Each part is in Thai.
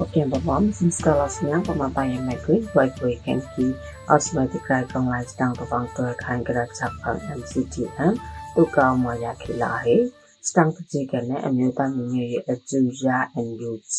Porque babam instalasyon pamatay may kuy kan ki asmati kray kong lifestyle babang to kan kra chak phang MCTM to ka mo ya khila hai stang ji kan ne amyota mi ye aju ya NUG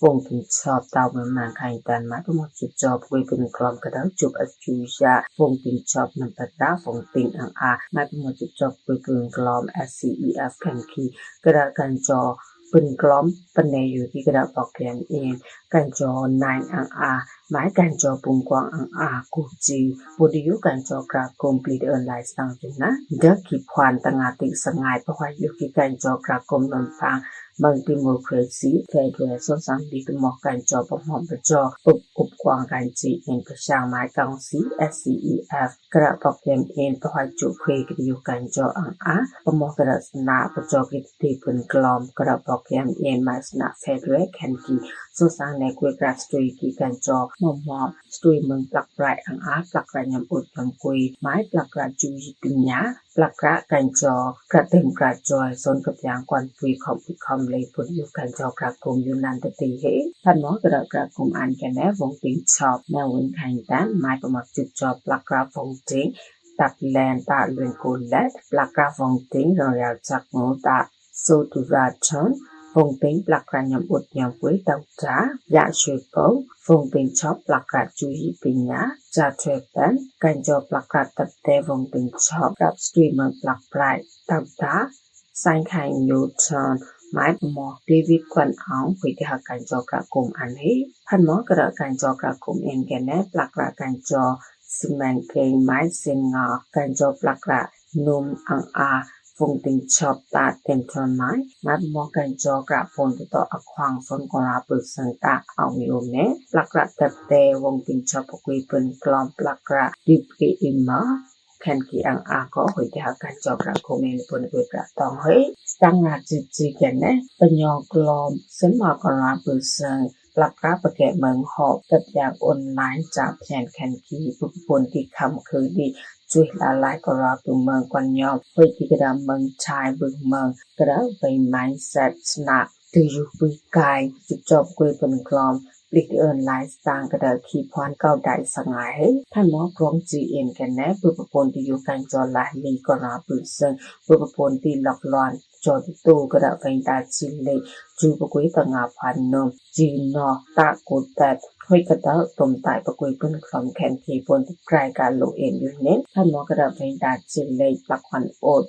วงเป็นชอบตาวมันคันตันมาก็มาจุดจอบคุยเป็นกลอมกระดาจุบอจูยาวงเป็นชอบนำปัดดาวงเป็นอังอามาก็มาจุดจอบคุยเป็นกลอม SCEF กันคีกระดากันจอเป็นกลอมปนอยู่ที่กระดาโปรแกรมเองกันจอ9อังอาหมายกันจอปุงกวางอังอากูจีบุดิยุกันจอกราคมปลีเดินหลายสังจุนะเด็กขีพวนตั้งอาติสงายเพราะว่าอยู่ที่กันจอกราคมนนฟังบางดิโมคราซีเฟดรัลส่วนสังดีก็มองกันจอประหอมประจออุบกวางกันจีเองประชาหมายกังซี SCEF กระโปรแกรมเองประหายจุเพกอยู่กันจออังอาประมองกระสนาประจอกิติเป็นกลอมกระโปรแกรมเองหมายสนาเฟดรัลแคนกีส่วนสังในกุยกราสตรีกีกันจอมอมสตรีเมืองปลักปลายอังอาปลักกระยำอุดยำกุยหมายปลักกระจูจิปัญญาปลักกระกันจอกระเต็มกระจอยสนกับยางกวนปุยของพิคอมเลยผลอยู่กันจอกระกลมอยู่นันตติเหท่านหมอกระกระกลมอันกันแน่วงติงชอบแนววินขันตันหมายประมาจุดจอบปลักกระวงติงตับแลนตาเลือนกุลและปลักกระวงติงเราอยากจักโมตาสูตุราชนวงติงปลักกระยำอุดยำปุยเต่าจ้ายาช่วยโป้วงติงชอบปลักกระจุยปิญญาจาเทปันกันจอปลักกระตับเตวงติงชอบกับสตรีเมอร์ปลักปลายเต่าจ้าสายไข่ยูทอนหมายหมอเดวิดควันเอาคุยที่หาการจอกระกลมอันนี้พันหมอกระการจอกระกลมเองแกแน่ปลักกระการจอซิแมนเกงไม้เซนงาการจอปลักกระนุ่มอังอาวงติงชอบตาเต็มทนไม้นัดหมอการจอกระพลต่ออควางฝนกราปึกสังตาเอาอยู่เน่ปลักกระตับเตวงติงชอบคุยเป็นกลอมปลักกระดิบกีอิมมาแคนกีอังอาก็คุยที่หาการจอกระคงเองผลกุยกระตองเฮ้ยตั้งงานจีกันนะปัญญากลอมซึ่งมากราปึกสังปลักกระประแกะเมืองหอบกับอย่างออนไลน์จากแผนแคนกีผู้ผลที่คำคือดีช่วยละลายกราปึกเมืองกวนยอมเพื่อที่กระดาเมืองชายบึงเมืองกระไปไม้เซตสนักตืออยู่ปุยกายจุดจบกุยเป็นกลอมปลิกเอินไลน์สตางกระดาขีพรเก้าได้สงายท่านหมอกรอง GN กันแน่ผู้ประพลที่อยู่กันจอลายลีกราปึกซึ่งผู้ประพลที่หลอกลอนจอที่ตู้กระดาเวนตาชิเลจูปกุยตงาพันนมจีนอตากุดแต่ห้อยกระดาตมตายปกุยเป็นคลอมแคนทีพลที่ใกล้การโลเอ็นอยู่เน้นท่านหมอกระดาเวนตาชิเลปลักควันโอด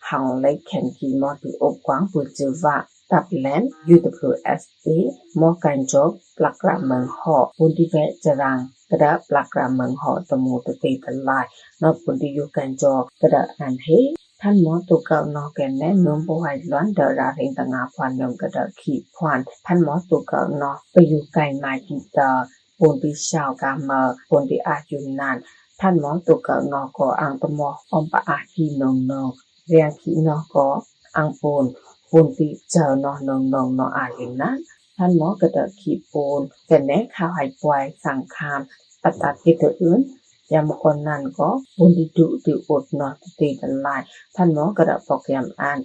หังเล็กแคนทีมอที่อบกว้างปุจือว่าตับแลน UWSA มอกันจบปลักกระเมืองหอปุนที่แวะจรังกระดาปลักกระเมืองหอตมูตตีตลายนอปุนที่อยู่กันจอกระดาอันเฮท่านหมอตุกเอานอแกนแน่นมบ่ไหวล้วนเดอราเรงตงาพวันยมกระดาขีพวันท่านหมอตุกเอานอไปอยู่ไกลมากีตาปุนที่ชาวกาเมอปุนที่อายุนานท่านหมอตุกเอานอก็อังตมออมปะอาคีนงนองเรียงขีนอก็อังปูนที่เจอนอนอายุนั้นท่านหมอกระดาขีปูนแต่แน่ข่าวหายป่วยสังคามตัดกิจอื่นยามคนนั้นก็ปุนที่ดุติอดนอตีกันลายท่านหมอกระดาโปรแกรมอ่าน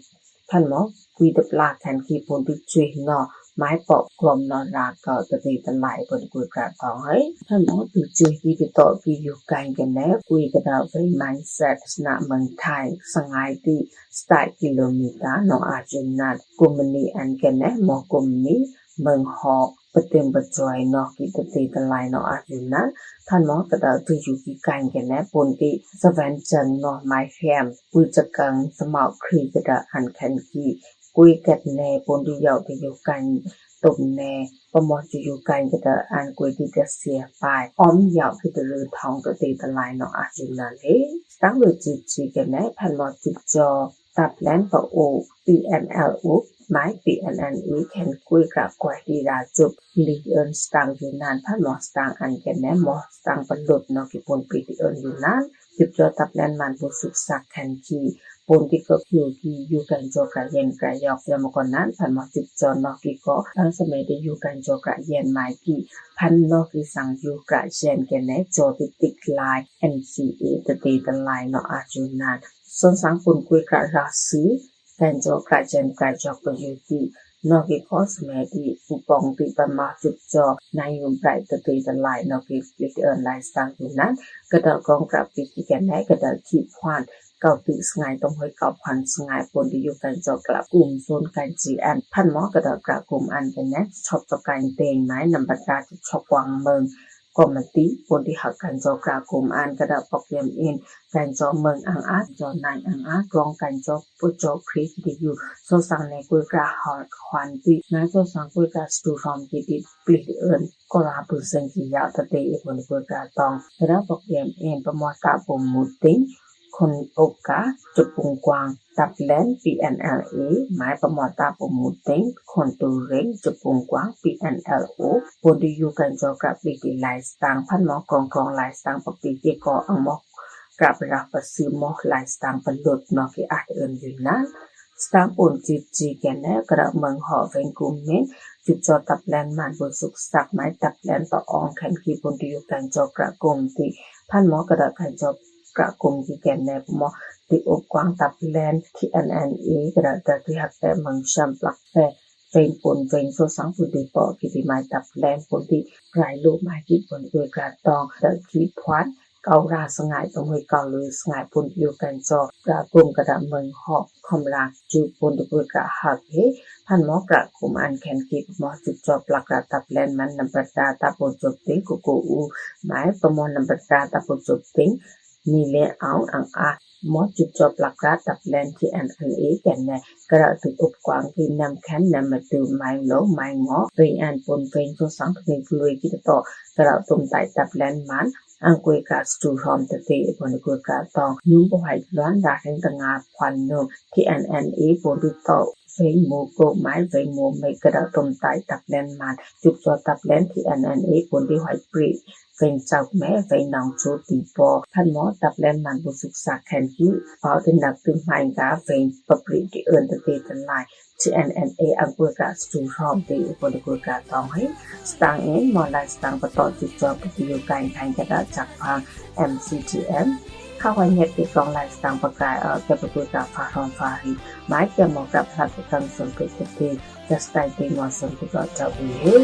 ท่านหมอคุยตะปลาแทนขีปูนที่ช่วยนอไม้ปอกกลมนอราก็ตะตีตะลายบนกุยกระตองเฮ้ยท่านหมอติช่วยที่ไปต่อที่อยู่ไกลกันแน่คุยกระดาไว้ mindset สนะเมืองไทยสงายที่สไตล์กิโลเมตรนออาจุนัดกุมณีอันกันแน่หมอกุมนี้เมืองหอกปะเต็มปะจอยนอกิตะตีตะลายนออาจุนัดท่านหมอกระดาที่อยู่ที่ไกลกันแน่ปนที่สแวนจังนอไม้แฮมปุยจักังสมาวครีกระดาอันแคนกีกุยกัดแน่ปนที่ยาวที่อยู่กันตบแน่ประมอจะอยู่กันกระดาอันกุยที่จะเสียไปอ้อมยาวที่จะลือทองตะตีตะลายนออาจุนัดตั้งเลยจีกันแน่ท่านหมอจุดจอตับแลนปะโอ PNL อุหมาย PNNE แคนกุยกระกวยดีราจุบลีเอินสตางอยู่นานท่านหมอสตางอันกันแน่หมอสตางบรรลุนอกิปนปีที่เอินอยู่นานจุดจอตับแลนมันผู้ศึกษาแคนคีปนที่ก็อยู่กันจอกระเย็นกระยอกยามก่อนนั้นท่านหมอจุดจอนอกิก็ตั้งสมัยได้อยู่กันจอกระเย็นหมายที่พันนอกิสังอยู่กระเย็นกันแน่จอติดลาย NCA ตะตีตะลายนออาจุนานส่วนสังปุนกุยกระราศี กันโจกระเจนกระจอกประยุตินอกจากคอสเมติอุปองติปมาจุดจอนายยุมไพรตะตีตะไลนอกจากลิเอิร์นไลน์สังอยู่นั้นกระดกองกระปิกิกันได้กระดขีพวันเก่าติสงายต้องห้อยเก่าพันสงายปนที่อยู่กันจอกระกลุ่มโซนกันจีอันพันหมอกระดกระกลุ่มอันกันแน่ชอบตะการเตงไม้นำบัตราชอบวางเมืองกอมติปนที่หักกันจอกระกลุ่มอันกระดปอกเยมอินกันจอเมืองอังอาจอนายอังอากรองกันจอปุจอคริสที่อยู่โซสังในกุยกระหอดควันตินายโซสังกุยกระสตูรอมที่ติปลิดเอิญก็ลาบุษงกิยาตะเตยบนกุยกระตองกระปอกเยมอินประมวลตาปมมุติคนโอกาจุดปุ่งกวางตับแลน PNLA หมายประมวลตาปมมุติคนตูเร่งจุดปุ่งกวาง PNLO ปนที่อยู่กันจอกระปิติไลส์ต่างพันหมอกรองไลส์ต่างปกปิติกออังมอกกราบรับประซื้อหมอกลายสตางค์ประหลดนอกที่อาจเอินอยู่นั้นสตางค์ปนจีแกนแน่กระเมืองห่อเวงกุมเมจุดจอตับแลนมันบนสุกสักไม้ตับแลนต่อองแขนขีปนที่อยู่กันจอกระกงที่พันหมอกระกันจอกระกงที่แกนแน่หมอที่อกกวางตับแลนที่ NNA กระแต่ที่หักแต่เมืองชัมปลักแฟเวงปนเวงโซสังปุติปอกิติไม้ตับแลนปนที่ปลายลูกไม้กิบนด้วยกระตองเดขีพวัดเการาสงายตรงห้วยเกาเลยสงายปนอยู่กันจอกระกลุ่มกระดาเมืองหอกคอมลาจูปนตะปุกระหักเฮพันหมอกระกลุ่มอันแขนกีบหมอจุดจอบหลักระตับแลนมันนำประดาตาปนจบติ้งกุกูอูหมายประมวลนำประดาตาปนจบติ้งนี่เลเอาอังอาหมอจุดจอบหลักระตับแลนที่NNAแก่นแน่กระถึกอบกวางที่นำแขนนำมาตือไม้โลไม้งอเป็นอันปนเป็นโซสังเป็นกลุยกิตต่อกระตุ่มไตตับแลนมันอังกุยกาสตูรอมตะเตบนกุยกาตองนุ่งบ่ไหล้อนดาแห่งตะงาควันนมที่ NNA ปนติโตเฟงโมโกไม้เฟงโมไม่กระตุ่มไตตับแลนมันจุดจอตับแลนที่ NNA ปนที่ไหปรีเฟงเจ้าแม่เฟงนองโจตีปอท่านหมอตับแลนมันบุสุกษาแคนกี้เป่าเป็นนักตึงไม้กาเฟงปปรีที่เอิญตะเตตันไลที่ NNA อังกุยกาสตูรอมตีบนกุยกาตองให้สตางเอ็นมอลไลสตางประต่อจุดจอปฏิโยการแข่งกระดาจากพัง MCTM ข้าวไว้เน็ตติดกองไลสตางประกายแกประกุยกาฟาทองฟารีหมายเกี่ยวกับพลัดกันส่วนเกิดขึ้นจะสไตล์เป็นวันส่วนที่ก็จะวิ่ง